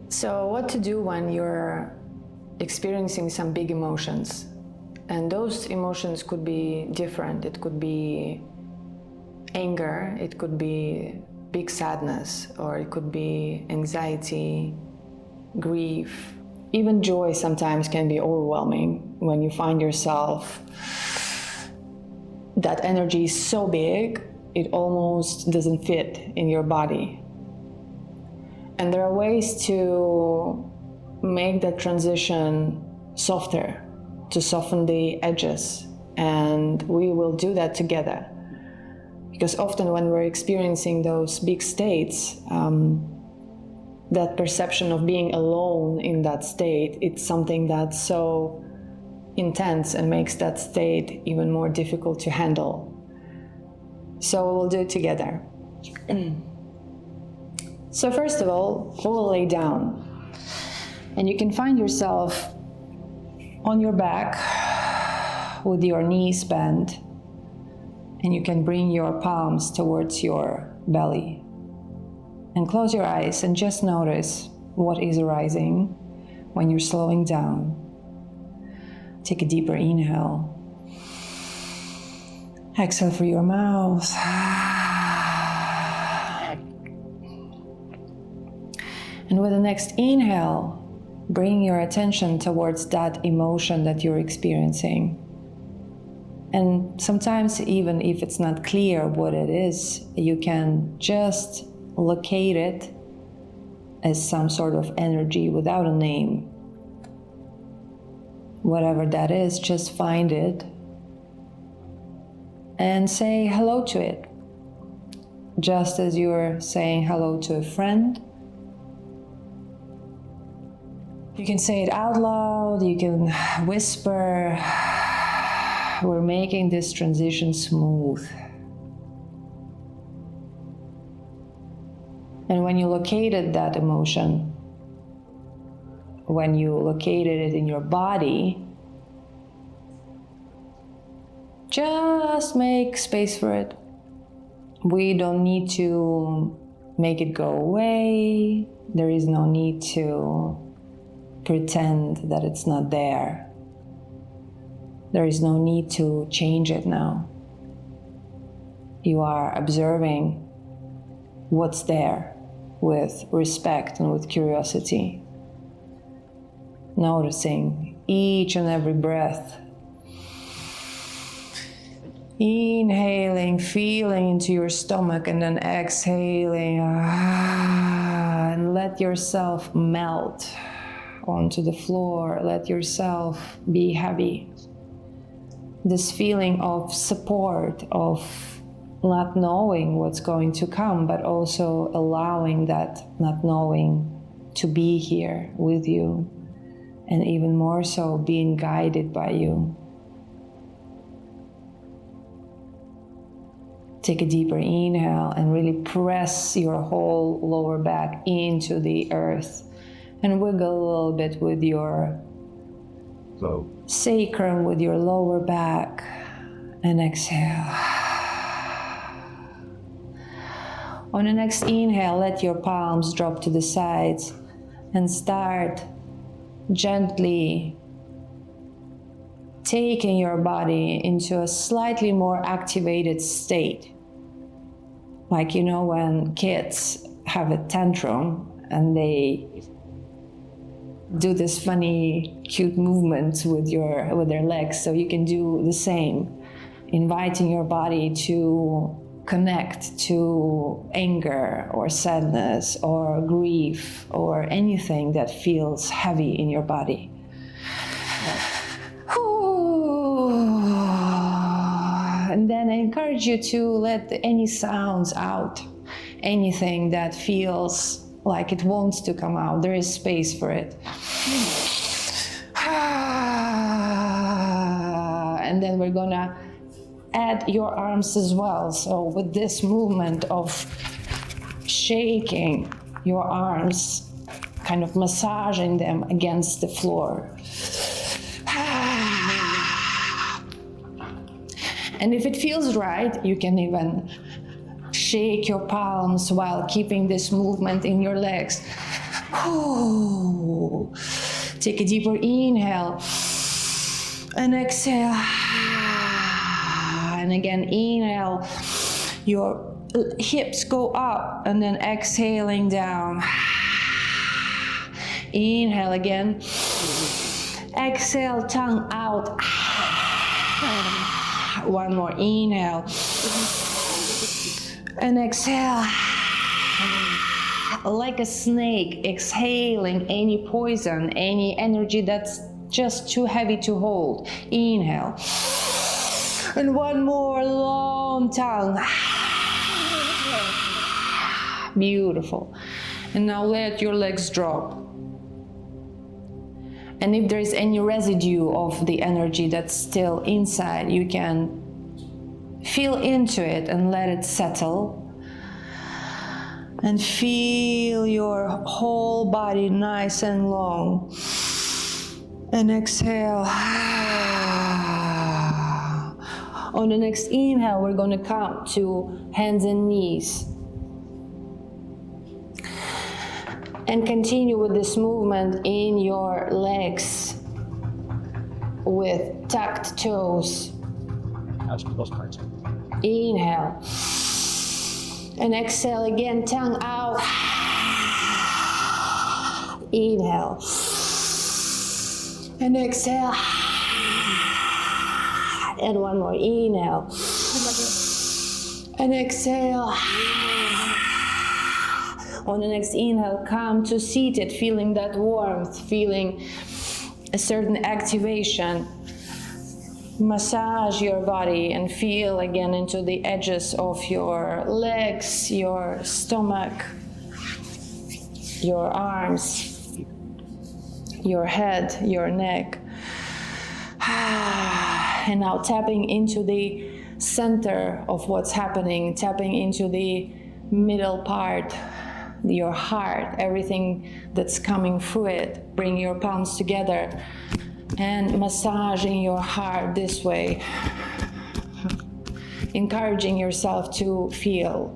So what to do when you're experiencing some big emotions? And those emotions could be different. It could be anger, it could be big sadness, or it could be anxiety, grief. Even joy sometimes can be overwhelming when you find yourself, that energy is so big, it almost doesn't fit in your body. And there are ways to make that transition softer, to soften the edges, and we will do that together. Because often when we're experiencing those big states, that perception of being alone in that state, it's something that's so intense and makes that state even more difficult to handle. So we'll do it together. So first of all, we'll lay down. And you can find yourself on your back with your knees bent. And you can bring your palms towards your belly. And close your eyes and just notice what is arising when you're slowing down. Take a deeper inhale. Exhale through your mouth. And with the next inhale, bring your attention towards that emotion that you're experiencing. And sometimes, even if it's not clear what it is, you can just locate it as some sort of energy without a name. Whatever that is, just find it and say hello to it. Just as you're saying hello to a friend. You can say it out loud, you can whisper. We're making this transition smooth. And when you located that emotion, when you located it in your body, just make space for it. We don't need to make it go away. There is no need to pretend that it's not there. There is no need to change it now. You are observing what's there with respect and with curiosity. Noticing each and every breath. Inhaling, feeling into your stomach, and then exhaling. And let yourself melt onto the floor. Let yourself be heavy. This feeling of support, of not knowing what's going to come, but also allowing that not knowing to be here with you, and even more so being guided by you. Take a deeper inhale and really press your whole lower back into the earth and wiggle a little bit with your sacrum, with your lower back, and exhale. On the next inhale, let your palms drop to the sides and start gently taking your body into a slightly more activated state. Like, you know, when kids have a tantrum and they do this funny, cute movements with their legs, so you can do the same, inviting your body to connect to anger or sadness or grief or anything that feels heavy in your body. And then I encourage you to let any sounds out, anything that feels like it wants to come out. There is space for it. And then we're gonna add your arms as well. So with this movement of shaking your arms, kind of massaging them against the floor. And if it feels right, you can even shake your palms while keeping this movement in your legs. Take a deeper inhale and exhale. And again, inhale. Your hips go up and then exhaling down. Inhale again. Exhale, tongue out. One more inhale. And exhale. Like a snake, exhaling any poison, any energy that's just too heavy to hold. Inhale. And one more long tongue. Beautiful. And now let your legs drop. And if there is any residue of the energy that's still inside, you can feel into it and let it settle. And feel your whole body nice and long. And exhale. On the next inhale, we're going to come to hands and knees. And continue with this movement in your legs with tucked toes. Inhale. And exhale again, tongue out. Inhale. And exhale. And one more inhale. And exhale. On the next inhale, come to seated, feeling that warmth, feeling a certain activation. Massage your body and feel again into the edges of your legs, your stomach, your arms, your head, your neck. And now tapping into the center of what's happening, tapping into the middle part, your heart, everything that's coming through it. Bring your palms together and massaging your heart this way. Encouraging yourself to feel.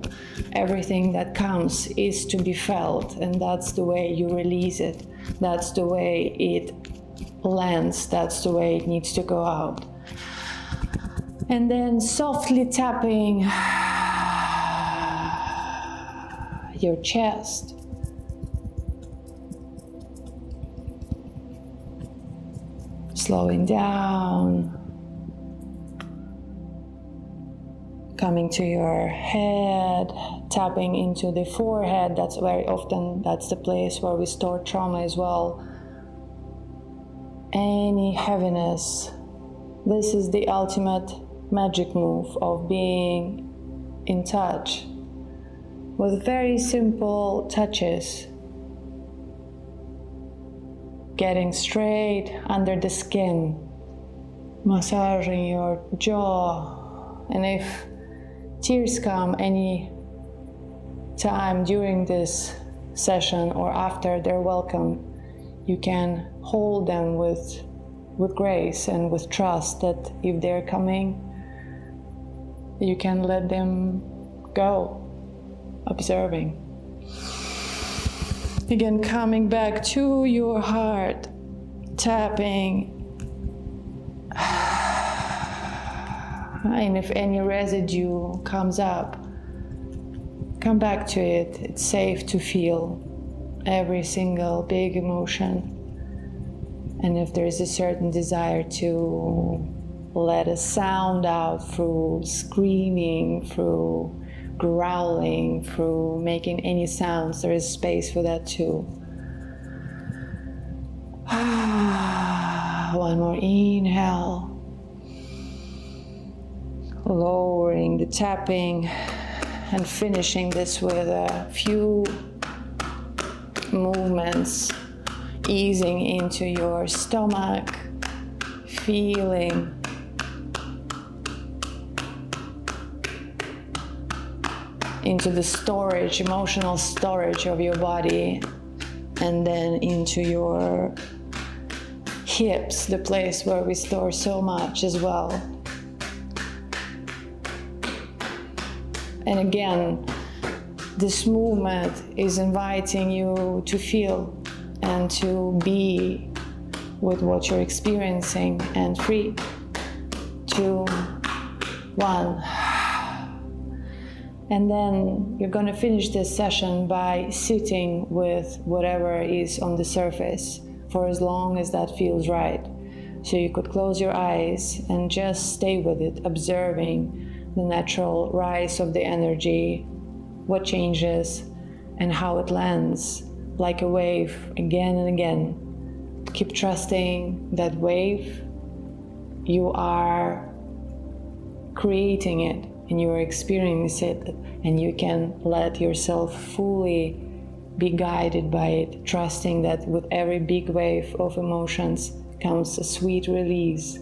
Everything that comes is to be felt, and that's the way you release it. That's the way it lands. That's the way it needs to go out. And then softly tapping your chest. Slowing down. Coming to your head, tapping into the forehead. That's very often, that's the place where we store trauma as well. Any heaviness. This is the ultimate magic move of being in touch with very simple touches. Getting straight under the skin, massaging your jaw, and if tears come any time during this session or after, they're welcome. You can hold them with grace and with trust that if they're coming, you can let them go, observing. Again, coming back to your heart, tapping. And if any residue comes up, come back to it. It's safe to feel every single big emotion. And if there is a certain desire to let a sound out through screaming, through growling, through making any sounds, there is space for that too. One more inhale. Lowering the tapping and finishing this with a few movements, easing into your stomach, feeling into the storage, emotional storage of your body, and then into your hips, the place where we store so much as well. And again, This movement is inviting you to feel and to be with what you're experiencing, and 3, 2, 1. And then you're going to finish this session by sitting with whatever is on the surface for as long as that feels right. So you could close your eyes and just stay with it, observing the natural rise of the energy, what changes, and how it lands like a wave again and again. Keep trusting that wave. You are creating it and you are experiencing it, and you can let yourself fully be guided by it, trusting that with every big wave of emotions comes a sweet release